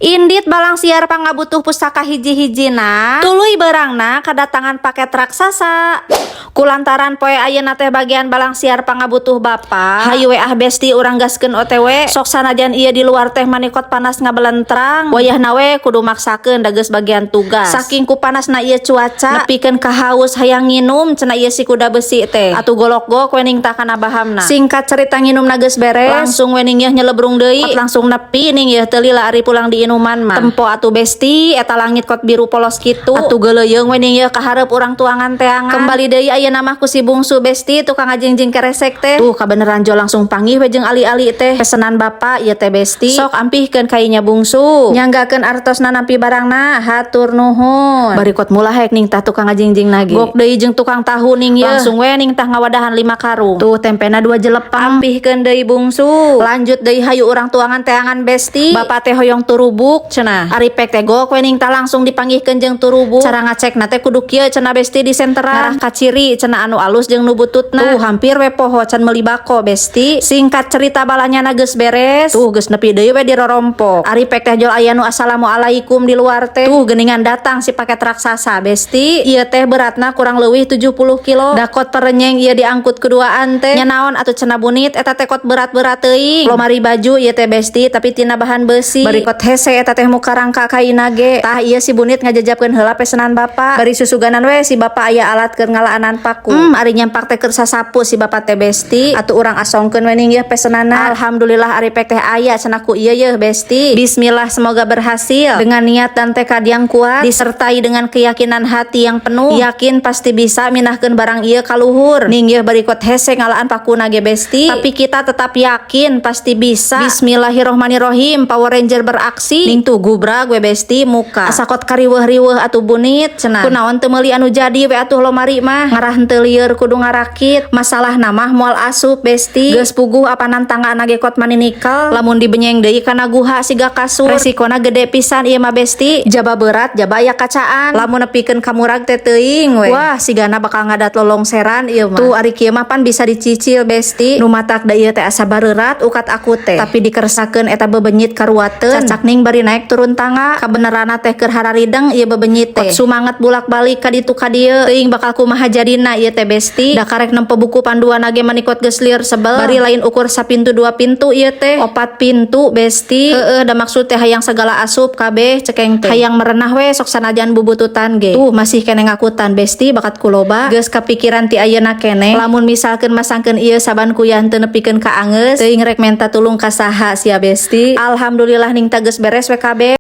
Indit balang siar pangabutuh pusaka hiji-hijina tuluy beurangna kedatangan paket raksasa. Kulantaran poe ayeuna teh bagian balang siar pangabutuh bapa hayu we besti urang gaskeun OTW sok sanajan ieu di luar teh manikot panas ngabelentrang wayahna we kudu maksakeun da geus bagian tugas saking ku panasna ieu cuaca nepikeun ka haus hayang nginum cenah ieu si kuda besi teh atuh golok-golok wening tah kana bahamna. Singkat cerita nginumna geus beres langsung wening ieu nyelebrung deui langsung nepi ning ieu teu lila ari pulang di inuman mah tempo atuh besti eta langit kot biru polos kitu atuh geuleuyeung wening ieu ka hareup urang tuangan teangan kembali deui ayeuna mah ku si bungsu besti tukang ajingjing keresek teh tuh kabeneran jo langsung panggih we jeung ali-ali teh pesenan bapa ieu teh besti sok ampihkeun kainya bungsu nyanggakeun artosna nampi barangna hatur nuhun barikot mulahek ning tah tukang ajingjing nage gok deui jeung tukang tahu ning ieu langsung we ning tah ngawadahan 5 karung tuh tempena 2 jelepang ampihkeun deui bungsu lanjut deui hayu urang tuangan teangan besti bapa teh hoyong turubuk cenah ari pek teh gok we ning tah langsung dipanggihkeun jeung turubuk cara ngacekna teh kudu kieu cenah besti di senteran ngarah ka ciri cenah anu alus jeung nu bututna tuh hampir we poho can meuli bako besti. Singkat cerita balanyana geus beres tuh geus nepi deui we di rorompok ari pek teh jol aya nu assalamualaikum di luar teh tuh geuningan datang si paket raksasa besti ieu teh beratna kurang leuwih 70 kilo dakot perenyeng ieu diangkut keduaan teh nya naon atuh cenah bunit eta teh kot berat-berat teuing lomari baju ieu teh besti tapi tina bahan besi barikot hese eta teh muka rangka kaina ge tah ieu si bunit ngajajabkeun heula pesenan bapa bari susuganan we si bapa aya alat keur ngalaanan paku ari nyampak teh keur sasapu si bapa teh besti atuh urang asongkeun we ning ieu pesenanna alhamdulillah ari pek teh aya cenah ku ieu yeuh besti bismillah semoga berhasil dengan niat dan tekad yang kuat disertai dengan keyakinan hati yang penuh yakin pasti bisa minahkeun barang ieu ka luhur ning ieu barikot hese ngalaan pakuna ge besti tapi kita tetap yakin pasti bisa bismillahirrohmanirrohim Power Ranger beraksi ning tuh gubrag we besti muka asakot kariweuh-riweuh atuh bunit cenah kunaon teu meuli anu jadi we atuh lomari mah ngarah henteu lieur kudu ngarakit masalah namah moal asup besti geus puguh apanan tangga nage kot maninikel lamun dibenyeng deui kana guha siga kasur resikona gede pisan ieu mah besti jaba berat jaba aya kacaan lamun nepikeun ka murag teh teuing we wah sigana bakal ngadat lolongseran ieu mah tuh ari kieu mah pan bisa dicicil besti nu matak da ieu teh asa bareurat ukat aku teh tapi dikeresakeun eta bebenyit karuateun cacak ning bari naik turun tangga kabenerana teh keur hararideng ieu bebenyit teh sumanget bulak-balik ka ditu ka dieu teuing bakal kumaha jadina ieu teh besti da karek nempo buku panduan age manikot geus lieur sebel bari lain ukur sapintu 2 pintu ieu teh 4 pintu besti heueuh da maksud teh hayang segala asup kabeh cekeng teh hayang merenah we sok sanajan bubututan ge tuh masih kene ngakutan besti bakat kuloba geus kapikiran ti ayeuna keneh lamun misalkeun masangkeun ieu saban kuliah teu nepikeun ka angeus teuing rek menta tulung ka saha sia besti alhamdulillah ning tah geus beres we kabeh.